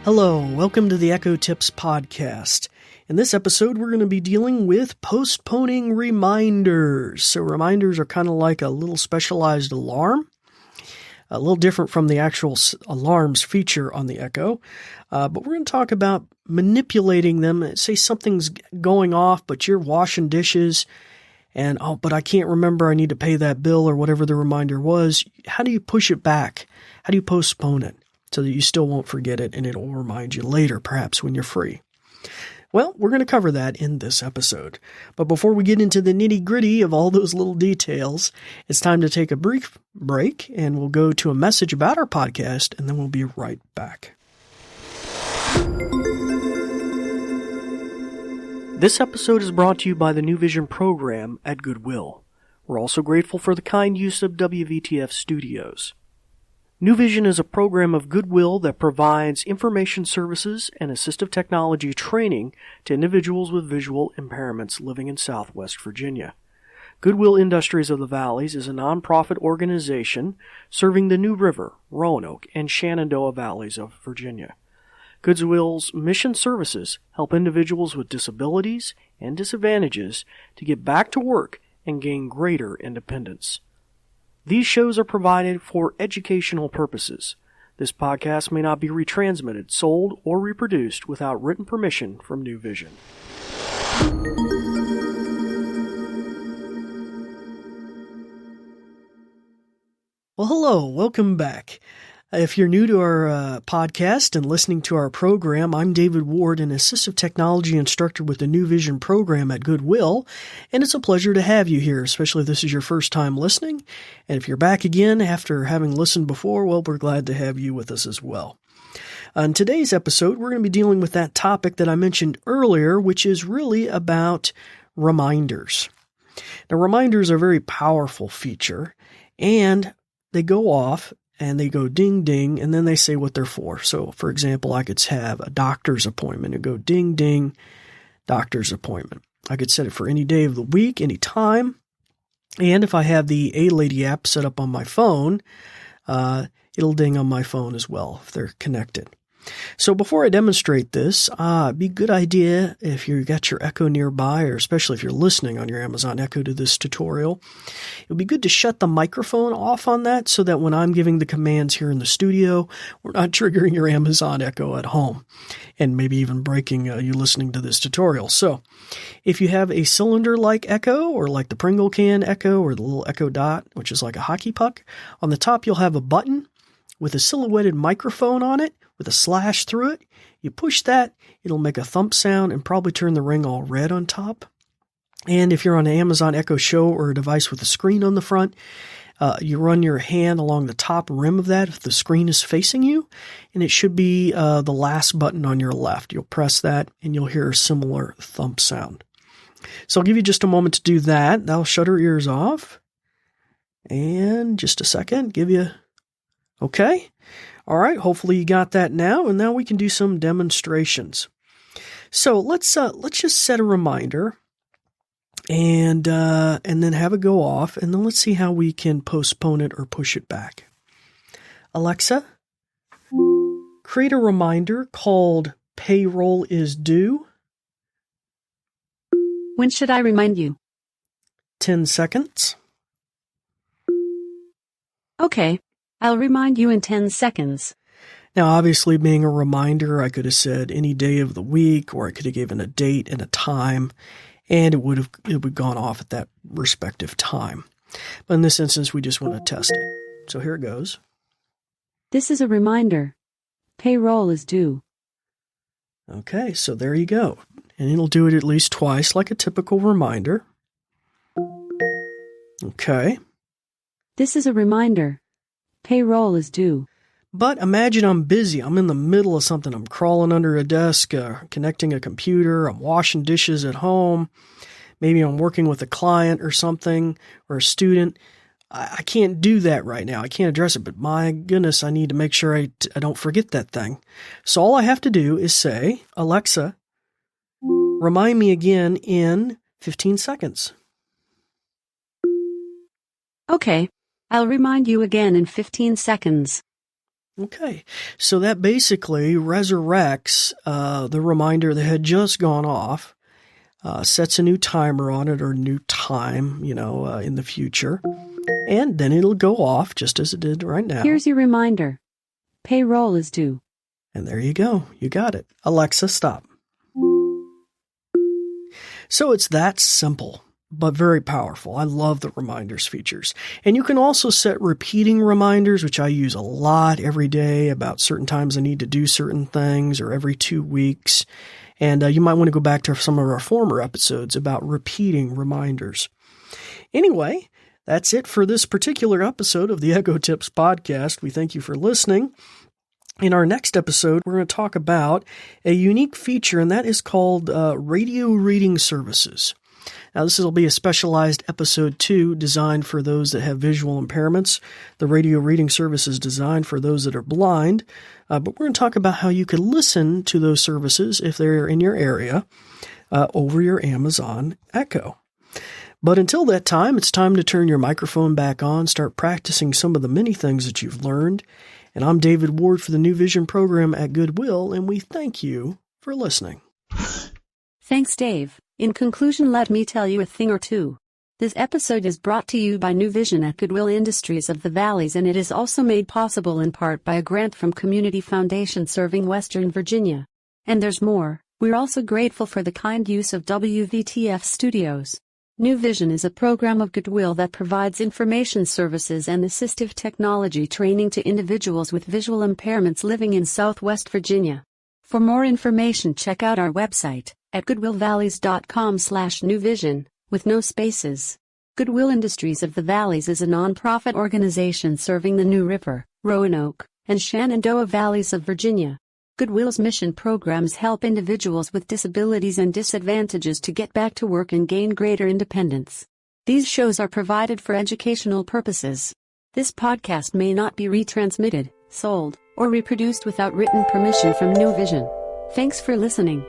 Hello, welcome to the Echo Tips podcast. In this episode, we're going to be dealing with postponing reminders. So reminders are kind of like a little specialized alarm, a little different from the actual alarms feature on the Echo. But we're going to talk about manipulating them. Say something's going off, but you're washing dishes and, but I can't remember, I need to pay that bill or whatever the reminder was. How do you push it back? How do you postpone it so that you still won't forget it and it'll remind you later, perhaps when you're free? Well, we're going to cover that in this episode. But before we get into the nitty-gritty of all those little details, it's time to take a brief break, and we'll go to a message about our podcast, and then we'll be right back. This episode is brought to you by the New Vision program at Goodwill. We're also grateful for the kind use of WVTF Studios. New Vision is a program of Goodwill that provides information services and assistive technology training to individuals with visual impairments living in Southwest Virginia. Goodwill Industries of the Valleys is a nonprofit organization serving the New River, Roanoke, and Shenandoah Valleys of Virginia. Goodwill's mission services help individuals with disabilities and disadvantages to get back to work and gain greater independence. These shows are provided for educational purposes. This podcast may not be retransmitted, sold, or reproduced without written permission from New Vision. Well, hello, welcome back. If you're new to our podcast and listening to our program, I'm David Ward, an assistive technology instructor with the New Vision program at Goodwill, and it's a pleasure to have you here, especially if this is your first time listening. And if you're back again after having listened before, well, we're glad to have you with us as well. On today's episode, we're going to be dealing with that topic that I mentioned earlier, which is really about reminders. Now, reminders are a very powerful feature, and they go off and they go ding, ding, and then they say what they're for. So, for example, I could have a doctor's appointment and go ding, ding, doctor's appointment. I could set it for any day of the week, any time. And if I have the A-Lady app set up on my phone, it'll ding on my phone as well if they're connected. So before I demonstrate this, it'd be a good idea if you got your Echo nearby, or especially if you're listening on your Amazon Echo to this tutorial, it would be good to shut the microphone off on that so that when I'm giving the commands here in the studio, we're not triggering your Amazon Echo at home and maybe even breaking you listening to this tutorial. So if you have a cylinder-like Echo, or like the Pringle can Echo, or the little Echo Dot, which is like a hockey puck, on the top you'll have a button with a silhouetted microphone on it, with a slash through it. You push that, it'll make a thump sound and probably turn the ring all red on top. And if you're on an Amazon Echo Show or a device with a screen on the front, you run your hand along the top rim of that if the screen is facing you, and it should be the last button on your left. You'll press that and you'll hear a similar thump sound. So I'll give you just a moment to do that. That'll shut our ears off. And just a second, give you... Okay. All right. Hopefully you got that now, and now we can do some demonstrations. So let's just set a reminder and then have it go off, and then let's see how we can postpone it or push it back. Alexa, create a reminder called Payroll is Due. When should I remind you? 10 seconds. Okay. I'll remind you in 10 seconds. Now, obviously, being a reminder, I could have said any day of the week, or I could have given a date and a time, and it would have gone off at that respective time. But in this instance, we just want to test it. So here it goes. This is a reminder. Payroll is due. Okay, so there you go. And it'll do it at least twice, like a typical reminder. Okay. This is a reminder. Payroll is due. But imagine I'm busy. I'm in the middle of something. I'm crawling under a desk, connecting a computer. I'm washing dishes at home. Maybe I'm working with a client or something, or a student. I can't do that right now. I can't address it, but my goodness, I need to make sure I don't forget that thing. So all I have to do is say, Alexa, remind me again in 15 seconds. Okay. I'll remind you again in 15 seconds. Okay, so that basically resurrects the reminder that had just gone off, sets a new timer on it or new time, in the future, and then it'll go off just as it did right now. Here's your reminder. Payroll is due. And there you go. You got it. Alexa, stop. So it's that simple, but very powerful. I love the reminders features. And you can also set repeating reminders, which I use a lot every day about certain times I need to do certain things, or every 2 weeks. And you might want to go back to some of our former episodes about repeating reminders. Anyway, that's it for this particular episode of the Ego Tips podcast. We thank you for listening. In our next episode, we're going to talk about a unique feature, and that is called radio reading services. Now, this will be a specialized episode 2 designed for those that have visual impairments. The radio reading service is designed for those that are blind, but we're going to talk about how you can listen to those services if they're in your area over your Amazon Echo. But until that time, it's time to turn your microphone back on, start practicing some of the many things that you've learned. And I'm David Ward for the New Vision program at Goodwill, and we thank you for listening. Thanks, Dave. In conclusion, let me tell you a thing or two. This episode is brought to you by New Vision at Goodwill Industries of the Valleys, and it is also made possible in part by a grant from Community Foundation serving Western Virginia. And there's more. We're also grateful for the kind use of WVTF Studios. New Vision is a program of Goodwill that provides information services and assistive technology training to individuals with visual impairments living in Southwest Virginia. For more information, check out our website at goodwillvalleys.com/newvision, with no spaces. Goodwill Industries of the Valleys is a nonprofit organization serving the New River, Roanoke, and Shenandoah Valleys of Virginia. Goodwill's mission programs help individuals with disabilities and disadvantages to get back to work and gain greater independence. These shows are provided for educational purposes. This podcast may not be retransmitted, sold, or reproduced without written permission from New Vision. Thanks for listening.